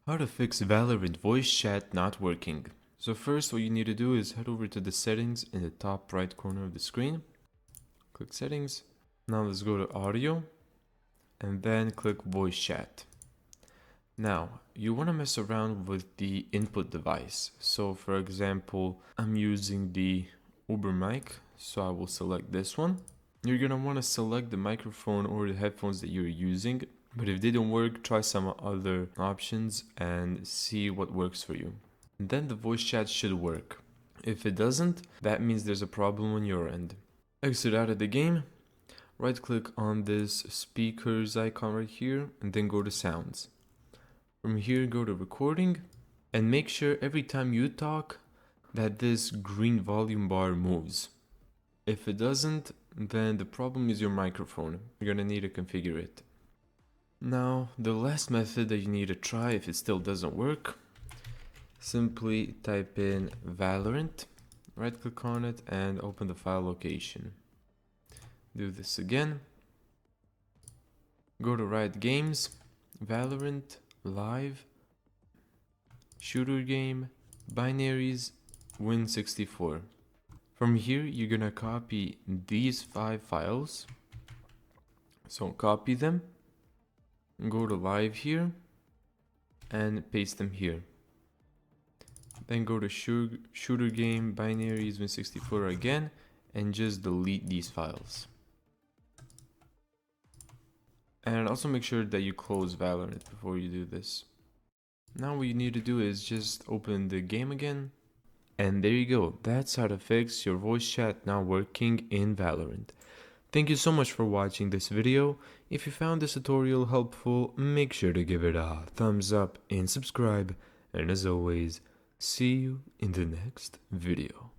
How to fix Valorant voice chat not working. So first what you need to do is head over to the settings in the top right corner of the screen. Click settings. Now let's go to audio and then click voice chat. Now you want to mess around with the input device. So for example, I'm using the Uber mic, so I will select this one. You're going to want to select the microphone or the headphones that you're using. But if they don't work, try some other options and see what works for you. And then the voice chat should work. If it doesn't, that means there's a problem on your end. Exit out of the game, right click on this speakers icon right here, and then go to sounds. From here, go to recording, and make sure every time you talk that this green volume bar moves. If it doesn't, then the problem is your microphone. You're gonna need to configure it. Now, the last method that you need to try if it still doesn't work, simply type in Valorant, right click on it and open the file location. Do this again. Go to Riot Games, Valorant, Live, Shooter Game, Binaries, Win64. From here, you're gonna copy these 5 files. So copy them, go to Live here, and paste them here. Then go to Shooter Game, Binaries, Win64 again, and just delete these files. And also make sure that you close Valorant before you do this. Now what you need to do is just open the game again. And there you go. That's how to fix your voice chat not working in Valorant. Thank you so much for watching this video. If you found this tutorial helpful, make sure to give it a thumbs up and subscribe. And as always, see you in the next video.